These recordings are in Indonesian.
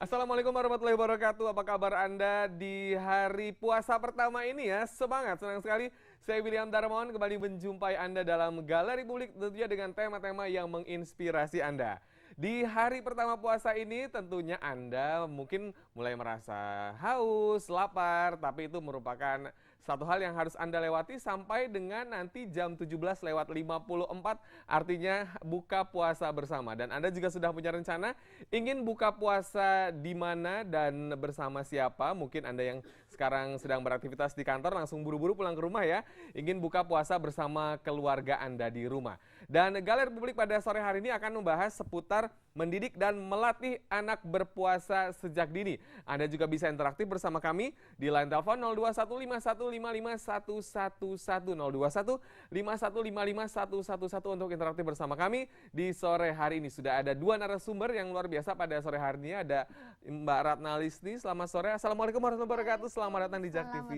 Assalamualaikum warahmatullahi wabarakatuh. Apa kabar Anda di hari puasa pertama ini ya? Semangat, senang sekali. Saya William Darmawan kembali menjumpai Anda dalam Galeri Publik tentunya dengan tema-tema yang menginspirasi Anda. Di hari pertama puasa ini tentunya Anda mungkin mulai merasa haus, lapar, tapi itu merupakan satu hal yang harus Anda lewati sampai dengan nanti jam 17:54, artinya buka puasa bersama. Dan Anda juga sudah punya rencana ingin buka puasa di mana dan bersama siapa? Mungkin Anda yang sekarang sedang beraktivitas di kantor langsung buru-buru pulang ke rumah ya. Ingin buka puasa bersama keluarga Anda di rumah. Dan Galeri Publik pada sore hari ini akan membahas seputar mendidik dan melatih anak berpuasa sejak dini. Anda juga bisa interaktif bersama kami di line telepon 02151551111 02151551111 untuk interaktif bersama kami di sore hari ini. Sudah ada dua narasumber yang luar biasa pada sore hari ini. Ada Mbak Ratna Lisni, selamat sore. Assalamualaikum warahmatullahi wabarakatuh. Selamat datang di Jak TV.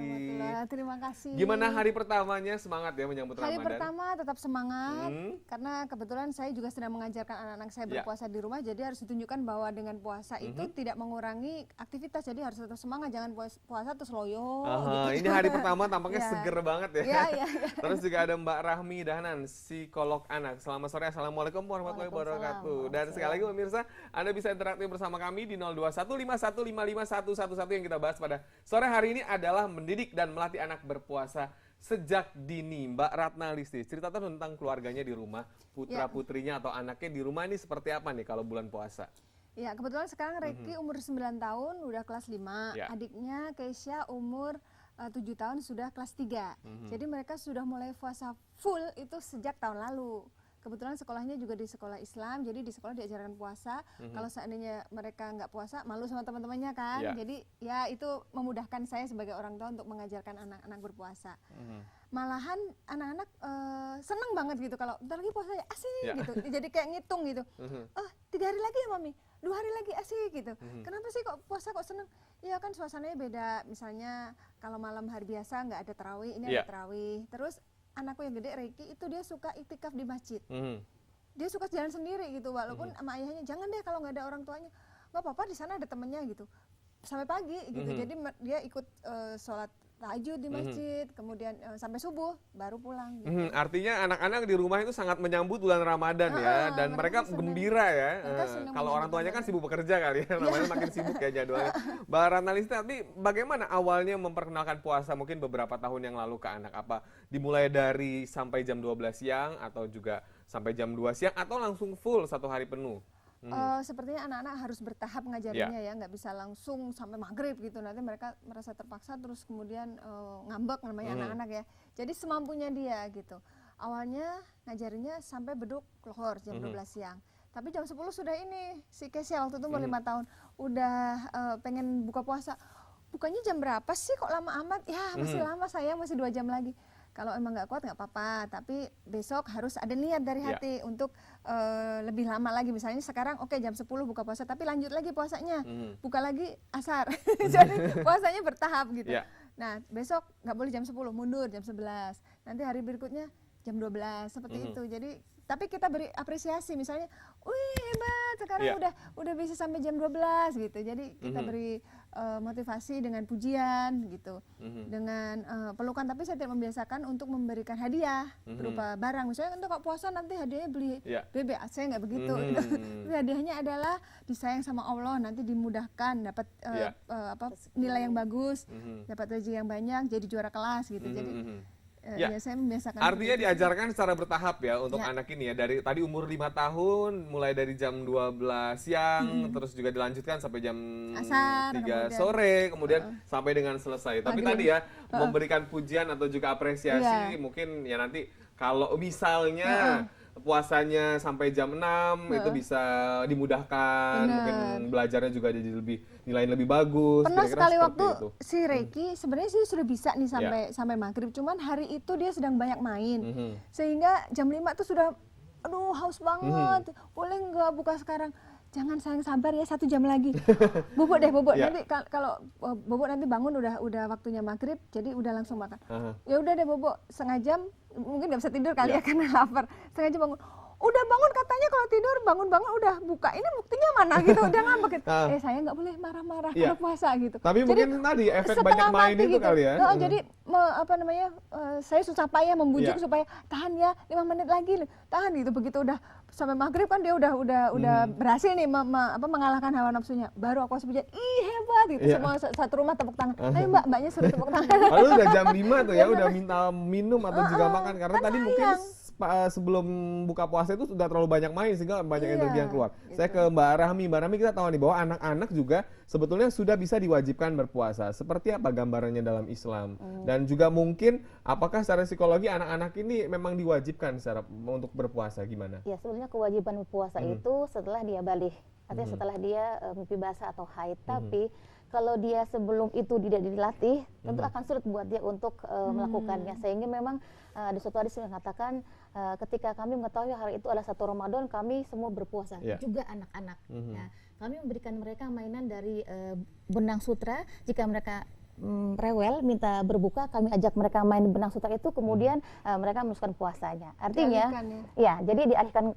Terima kasih. Gimana hari pertamanya? Semangat ya menyambut Ramadan? Hari pertama tetap semangat, karena kebetulan saya juga sedang mengajarkan anak-anak saya berpuasa di rumah, jadi harus ditunjukkan bahwa dengan puasa itu tidak mengurangi aktivitas, jadi harus tetap semangat, jangan puasa terus loyo. Ini hari pertama tampaknya seger banget ya. Ya. Terus juga ada Mbak Rahmi Dahnan, psikolog anak. Selamat sore, Assalamualaikum warahmatullahi wabarakatuh. Dan sekali lagi pemirsa, Anda bisa interaktif bersama kami di 02151551111 yang kita bahas pada sore hari ini adalah mendidik dan melatih anak berpuasa sejak dini. Mbak Ratna Lisni, cerita tentang keluarganya di rumah, putra-putrinya atau anaknya di rumah ini seperti apa nih kalau bulan puasa? Ya, kebetulan sekarang Reiki umur 9 tahun, udah kelas 5. Adiknya Keisha umur 7 tahun sudah kelas 3. Jadi mereka sudah mulai puasa full itu sejak tahun lalu. Kebetulan sekolahnya juga di sekolah Islam, jadi di sekolah diajarkan puasa. Kalau seandainya mereka nggak puasa, malu sama teman-temannya kan. Jadi ya itu memudahkan saya sebagai orang tua untuk mengajarkan anak-anak berpuasa. Malahan anak-anak seneng banget gitu kalau bentar lagi puasa ya, asik gitu. Jadi kayak ngitung gitu. 3 hari lagi ya mami, 2 hari lagi asik gitu. Kenapa sih kok puasa kok seneng? Iya kan suasananya beda. Misalnya kalau malam hari biasa nggak ada tarawih, ini ada tarawih. Terus anakku yang gede Reiki itu dia suka iktikaf di masjid. Dia suka jalan sendiri gitu, walaupun sama ayahnya jangan deh kalau nggak ada orang tuanya. Nggak apa-apa, di sana ada temennya gitu. Sampai pagi gitu. Jadi dia ikut sholat tahajud di masjid, kemudian sampai subuh baru pulang. Gitu. Artinya anak-anak di rumah itu sangat menyambut bulan Ramadan ya, dan mereka gembira ya. Kalau orang tuanya kan sibuk bekerja kali ya, namanya makin sibuk ya jadwalnya. Mbak Ratna Lisni, tapi bagaimana awalnya memperkenalkan puasa mungkin beberapa tahun yang lalu ke anak? Apa dimulai dari sampai jam 12 siang atau juga sampai jam 2 siang atau langsung full 1 hari penuh? Sepertinya anak-anak harus bertahap ngajarinnya ya, nggak bisa langsung sampai maghrib gitu, nanti mereka merasa terpaksa terus kemudian ngambek namanya anak-anak ya. Jadi semampunya dia gitu. Awalnya ngajarinnya sampai beduk lohor jam 12 siang. Tapi jam 10 sudah ini, si Kesia waktu itu umur 5 tahun, udah pengen buka puasa. Bukanya jam berapa sih kok lama amat? Ya masih lama sayang, masih 2 jam lagi. Kalau emang nggak kuat nggak apa-apa, tapi besok harus ada niat dari hati untuk lebih lama lagi. Misalnya sekarang oke, jam 10 buka puasa, tapi lanjut lagi puasanya, buka lagi asar. Jadi puasanya bertahap gitu. Nah besok nggak boleh jam 10, mundur jam 11. Nanti hari berikutnya jam 12, seperti itu. Jadi tapi kita beri apresiasi, misalnya, wih hebat sekarang udah bisa sampai jam 12 gitu. Jadi kita beri motivasi dengan pujian gitu, dengan pelukan. Tapi saya tidak membiasakan untuk memberikan hadiah berupa barang. Misalnya untuk kok puasa nanti hadiahnya beli bebek, saya nggak begitu. Tapi hadiahnya adalah disayang sama Allah, nanti dimudahkan dapat nilai yang bagus, dapat rezeki yang banyak, jadi juara kelas gitu. Jadi ya, saya membiasakan. Artinya diajarkan secara bertahap ya untuk anak ini ya, dari tadi umur 5 tahun, mulai dari jam 12 siang, terus juga dilanjutkan sampai jam asar, 3 sore, kemudian sampai dengan selesai. Tapi tadi ya, memberikan pujian atau juga apresiasi, mungkin ya nanti kalau misalnya puasanya sampai jam 6 itu bisa dimudahkan, mungkin belajarnya juga jadi nilai lebih bagus. Pernah sekali waktu itu. Si Reiki sebenarnya sih sudah bisa nih sampai maghrib, cuman hari itu dia sedang banyak main, sehingga jam 5 tuh sudah aduh haus banget, boleh nggak buka sekarang? Jangan sayang, sabar ya 1 jam lagi. Bobok deh, bobok. Nanti kalau bobok nanti bangun udah waktunya maghrib, jadi udah langsung makan. Ya udah deh bobok, setengah jam, mungkin nggak bisa tidur kali ya karena lapar. Setengah jam bangun, udah bangun katanya kalau tidur bangun-bangun udah buka. Ini buktinya mana gitu, udah ngambek gitu. Saya nggak boleh marah-marah karena puasa gitu. Tapi jadi, mungkin tadi efek banyak main itu gitu. kali ya. Jadi apa namanya? Saya susah payah membujuk supaya tahan ya 5 menit lagi, tahan gitu. Begitu udah sampai maghrib kan dia udah berhasil nih mengalahkan hawa nafsunya. Baru aku langsung pujian, ih hebat gitu. Semua satu rumah tepuk tangan. Ayo mbaknya suruh tepuk tangan. Lalu udah jam 5 tuh ya, udah minta minum atau juga makan karena tadi mungkin sebelum buka puasa itu sudah terlalu banyak main sehingga banyak energi yang keluar. Gitu. Saya ke Mbak Rahmi kita tahu nih bahwa anak-anak juga sebetulnya sudah bisa diwajibkan berpuasa. Seperti apa gambarannya dalam Islam? Dan juga mungkin apakah secara psikologi anak-anak ini memang diwajibkan untuk berpuasa gimana? Ya sebenarnya kewajiban berpuasa itu setelah dia balik, artinya setelah dia mimpi basah atau haid. Tapi kalau dia sebelum itu tidak dilatih, tentu akan sulit buat dia untuk melakukannya. Sehingga memang ada suatu hadis yang mengatakan ketika kami mengetahui hari itu adalah 1 Ramadan, kami semua berpuasa, juga anak-anak. Ya, kami memberikan mereka mainan dari benang sutra. Jika mereka rewel minta berbuka, kami ajak mereka main benang sutra itu, kemudian mereka meneruskan puasanya. Artinya ya jadi dialihkan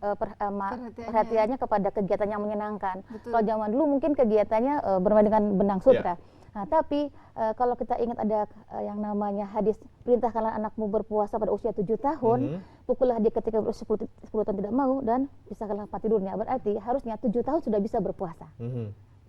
perhatiannya kepada kegiatan yang menyenangkan. Kalau zaman dulu mungkin kegiatannya bermain dengan benang sutra. Nah, tapi kalau kita ingat ada yang namanya hadis, perintahkanlah anakmu berpuasa pada usia 7 tahun, pukullah dia ketika berusia 10 tahun tidak mau, dan pisahkanlah tempat tidurnya. Berarti harusnya 7 tahun sudah bisa berpuasa.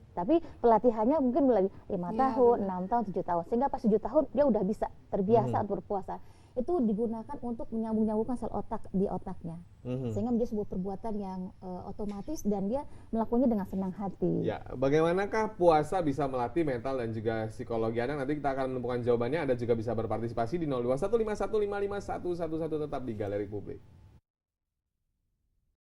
Tapi pelatihannya mungkin mulai 5 tahun, 6 tahun, 7 tahun. Sehingga pas 7 tahun dia udah bisa terbiasa untuk berpuasa. Itu digunakan untuk menyambung-nyambungkan sel otak di otaknya. Sehingga menjadi sebuah perbuatan yang otomatis dan dia melakukannya dengan senang hati. Ya, bagaimanakah puasa bisa melatih mental dan juga psikologi anak? Nanti kita akan menemukan jawabannya. Anda juga bisa berpartisipasi di 0215155111 tetap di Galeri Publik.